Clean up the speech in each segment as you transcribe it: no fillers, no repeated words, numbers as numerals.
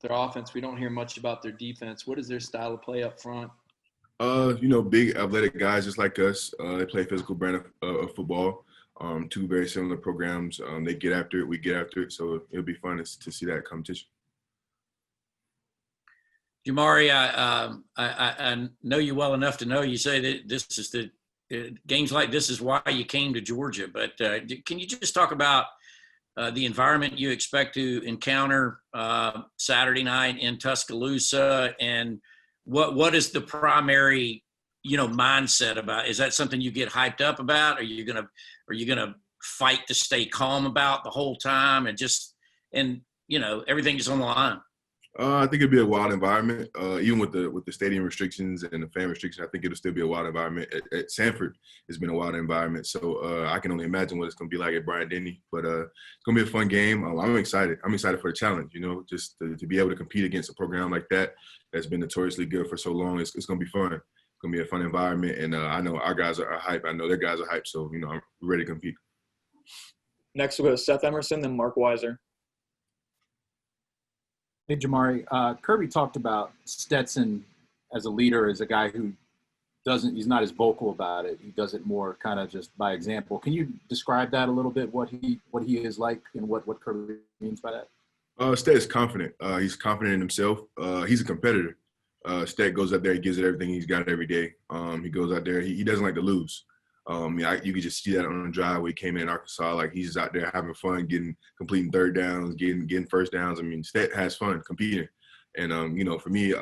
their offense. We don't hear much about their defense. What is their style of play up front? Big athletic guys just like us. They play physical brand of football. Two very similar programs. They get after it, we get after it. So it'll be fun to see that competition. Jamaree, I know you well enough to know you say that this is games like this is why you came to Georgia. But can you just talk about the environment you expect to encounter Saturday night in Tuscaloosa, and what is the primary mindset about? Is that something you get hyped up about? Are you gonna fight to stay calm about the whole time and everything is on the line? I think it'd be a wild environment, even with the stadium restrictions and the fan restrictions. I think it'll still be a wild environment. At Sanford, it's been a wild environment, so I can only imagine what it's going to be like at Bryant-Denny. But it's going to be a fun game. I'm excited. I'm excited for the challenge. Just to be able to compete against a program like that's been notoriously good for so long. It's going to be fun. It's going to be a fun environment, and I know our guys are hyped. I know their guys are hyped. So I'm ready to compete. Next, we'll go to Seth Emerson, then Mark Weiser. Hey, Jamaree, Kirby talked about Stetson as a leader, as a guy who he's not as vocal about it. He does it more kind of just by example. Can you describe that a little bit, what he is like and what Kirby means by that? Stet is confident. He's confident in himself. He's a competitor. Stet goes out there, he gives it everything he's got every day. He goes out there, he doesn't like to lose. You could just see that on the drive where he came in Arkansas. Like, he's out there having fun, completing third downs, getting first downs. I mean, Stet has fun competing. And, for me,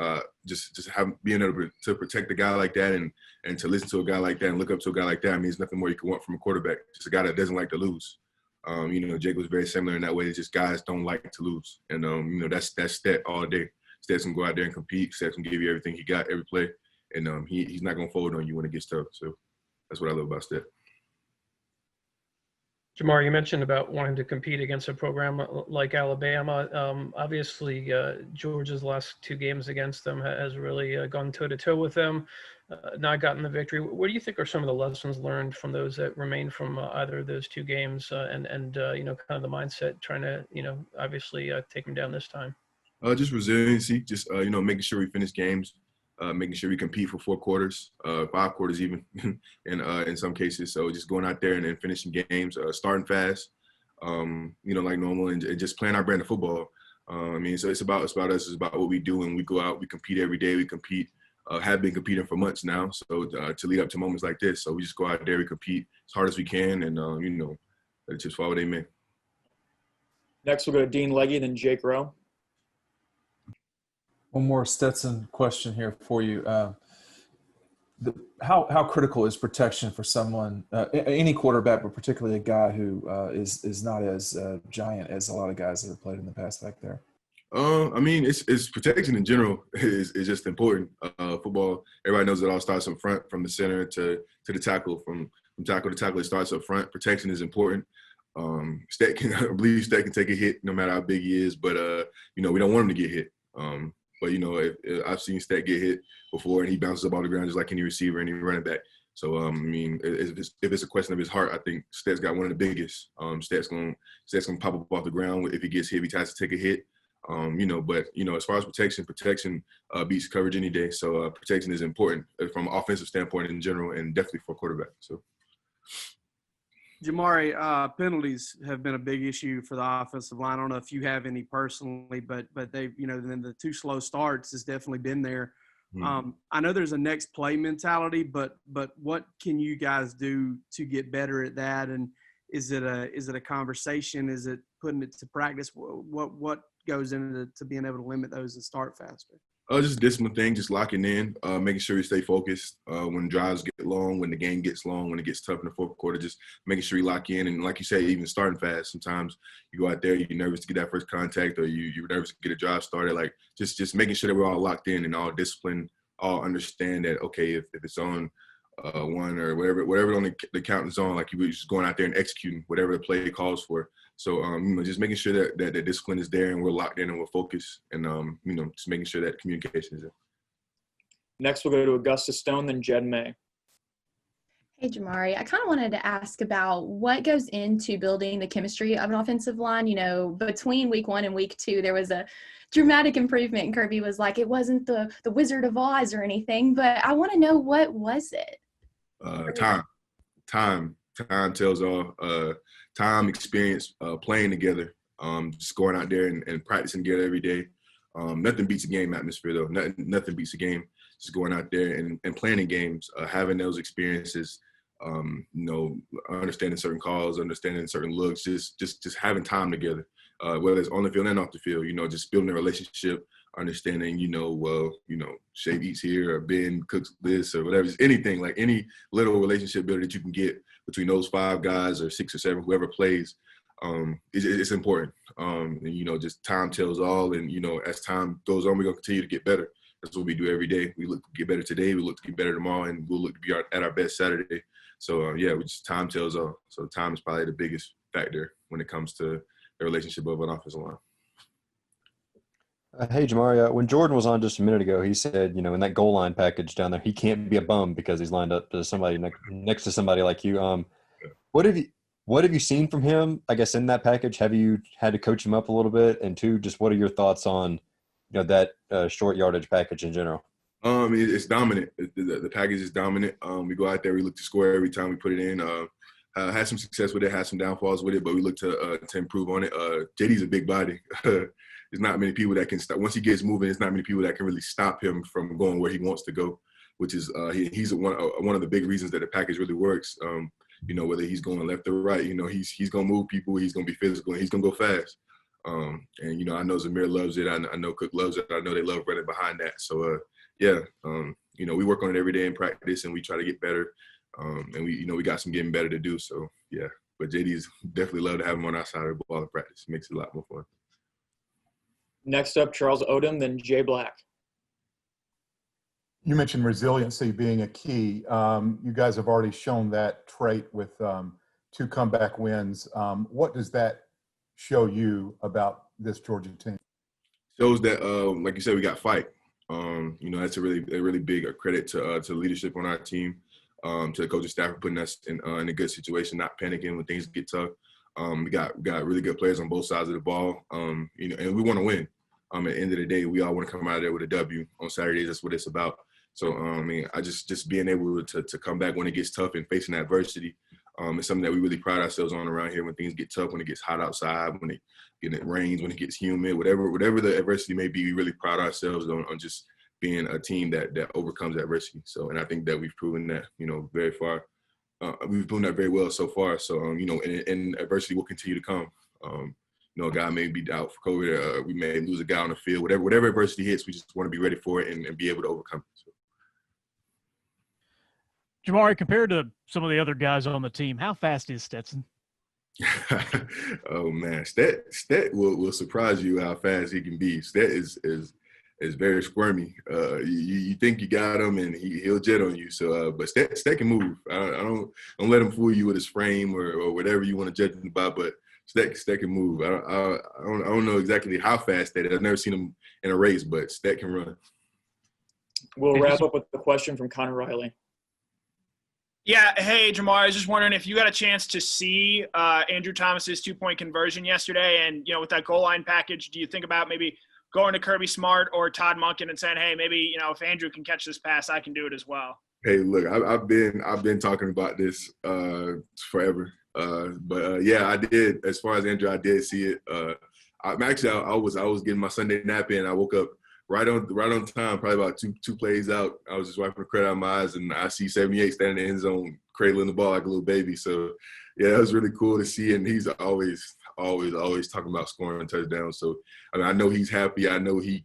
just being able to protect a guy like that and to listen to a guy like that and look up to a guy like that, I mean, there's nothing more you can want from a quarterback. Just a guy that doesn't like to lose. Jake was very similar in that way. It's just guys don't like to lose. And, that's Stet all day. Stet's going to go out there and compete. Stet's going to give you everything he got, every play. And he's not going to fold on you when it gets tough. So that's what I love about Stet. Jamaree, you mentioned about wanting to compete against a program like Alabama. Obviously, Georgia's last two games against them has really gone toe-to-toe with them, not gotten the victory. What do you think are some of the lessons learned from those that remain from either of those two games and kind of the mindset trying to, obviously take them down this time? Just resiliency, just, making sure we finish games. Making sure we compete for 4 quarters, 5 quarters even, in some cases. So just going out there and finishing games, starting fast, like normal, and just playing our brand of football. So it's about us. It's about what we do, and we go out, we compete every day. We compete, have been competing for months now. So to lead up to moments like this, so we just go out there, we compete as hard as we can, and just follow what they mean. Next, we'll go to Dean Legge, then Jake Rowe. One more Stetson question here for you. How critical is protection for someone, any quarterback, but particularly a guy who is not as giant as a lot of guys that have played in the past back there? It's protection in general is just important. Football, everybody knows it all starts up front, from the center to the tackle. From tackle to tackle, it starts up front. Protection is important. I believe Stet can take a hit no matter how big he is, but we don't want him to get hit. But, if I've seen Stet get hit before, and he bounces up off the ground just like any receiver, any running back. So, if it's a question of his heart, I think Stet's got one of the biggest. Stet's gonna pop up off the ground if he gets hit, if he tries to take a hit. But as far as protection beats coverage any day. So protection is important from an offensive standpoint in general, and definitely for a quarterback. So. Jamaree, penalties have been a big issue for the offensive line. I don't know if you have any personally, but they've, then the 2 slow starts has definitely been there. I know there's a next play mentality, but what can you guys do to get better at that? And is it a conversation? Is it putting it to practice? What goes into being able to limit those and start faster? Just a discipline thing, just locking in, making sure you stay focused when drives get long, when the game gets long, when it gets tough in the fourth quarter, just making sure you lock in. And like you said, even starting fast. Sometimes you go out there, you're nervous to get that first contact, or you're nervous to get a drive started. Like just making sure that we're all locked in and all disciplined, all understand that, okay, if it's on 1 or whatever on the count is on, like, you're just going out there and executing whatever the play calls for. So, just making sure that the discipline is there and we're locked in and we're focused, and, just making sure that communication is there. Next, we'll go to Augustus Stone, then Jed May. Hey, Jamaree, I kind of wanted to ask about what goes into building the chemistry of an offensive line. You know, between week 1 and week 2, there was a dramatic improvement. And Kirby was like, it wasn't the Wizard of Oz or anything, but I want to know, what was it? Time tells all. Time, experience, playing together, just going out there and practicing together every day. Nothing beats a game atmosphere, though. Nothing beats a game. Just going out there and playing games, having those experiences, understanding certain calls, understanding certain looks, just having time together, whether it's on the field and off the field, just building a relationship, understanding, Shave eats here, or Ben cooks this, or whatever, just anything, like any little relationship builder that you can get between those 5 guys or 6 or 7, whoever plays, it's important. And, just time tells all. And, as time goes on, we're going to continue to get better. That's what we do every day. We look to get better today. We look to get better tomorrow, and we'll look to be at our best Saturday. So, time tells all. So time is probably the biggest factor when it comes to the relationship of an offensive line. Hey, Jamaree, when Jordan was on just a minute ago, he said, in that goal line package down there, he can't be a bum because he's lined up to somebody next to somebody like you. What have you seen from him, I guess, in that package? Have you had to coach him up a little bit? And 2, just what are your thoughts on, that short yardage package in general? It's dominant. The package is dominant. We go out there, we look to score every time we put it in. Had some success with it, had some downfalls with it, but we look to improve on it. JD's a big body. There's not many people that can stop. Once he gets moving, there's not many people that can really stop him from going where he wants to go, which is he's one of the big reasons that the package really works. Whether he's going left or right, he's going to move people, he's going to be physical, and he's going to go fast. And, I know Zamir loves it. I know Cook loves it. I know they love running behind that. So, we work on it every day in practice, and we try to get better. And we got some getting better to do. So, yeah. But JD's definitely love to have him on our side of the ball in practice. It makes it a lot more fun. Next up, Charles Odom, then Jay Black. You mentioned resiliency being a key. You guys have already shown that trait with 2 comeback wins. What does that show you about this Georgia team? Shows that, like you said, we got fight. That's a really big credit to leadership on our team, to the coaching staff for putting us in a good situation, not panicking when things get tough. We got really good players on both sides of the ball, and we want to win. At the end of the day, we all want to come out of there with a W on Saturdays. That's what it's about. So, I just being able to come back when it gets tough and facing adversity is something that we really pride ourselves on around here. When things get tough, when it gets hot outside, when it rains, when it gets humid, whatever the adversity may be, we really pride ourselves on just being a team that overcomes adversity. So, and I think that we've proven that, very far. We've proven that very well so far. So, and adversity will continue to come. A guy may be out for COVID. We may lose a guy on the field. Whatever adversity hits, we just want to be ready for it and be able to overcome it. So. Jamaree, compared to some of the other guys on the team, how fast is Stetson? Oh man, Stet will surprise you how fast he can be. Stet is very squirmy. You think you got him, and he'll jet on you. So, but Stet can move. I don't let him fool you with his frame or whatever you want to judge him by. But Stet can move. I don't know exactly how fast Stet is. I've never seen him in a race, but Stet can run. We'll wrap up with the question from Connor Riley. Yeah, hey, Jamaree, I was just wondering if you got a chance to see Andrew Thomas's 2-point conversion yesterday, and, with that goal line package, do you think about maybe going to Kirby Smart or Todd Monken and saying, hey, maybe, if Andrew can catch this pass, I can do it as well? Hey, look, I've been talking about this forever. Yeah, I did. As far as Andrew, I did see it. I was getting my Sunday nap in. I woke up right on time, probably about two plays out. I was just wiping the crud out of my eyes, and I see 78 standing in the end zone, cradling the ball like a little baby. So, yeah, it was really cool to see. And he's always talking about scoring touchdowns. So, I know he's happy. I know he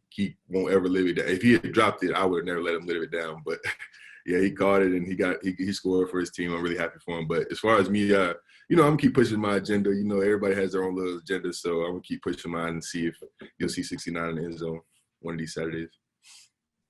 won't ever live it down. If he had dropped it, I would have never let him live it down. But, yeah, he caught it, and he scored for his team. I'm really happy for him. But as far as me, I'm going to keep pushing my agenda. Everybody has their own little agenda. So I'm going to keep pushing mine and see if you'll see 69 in the end zone one of these Saturdays.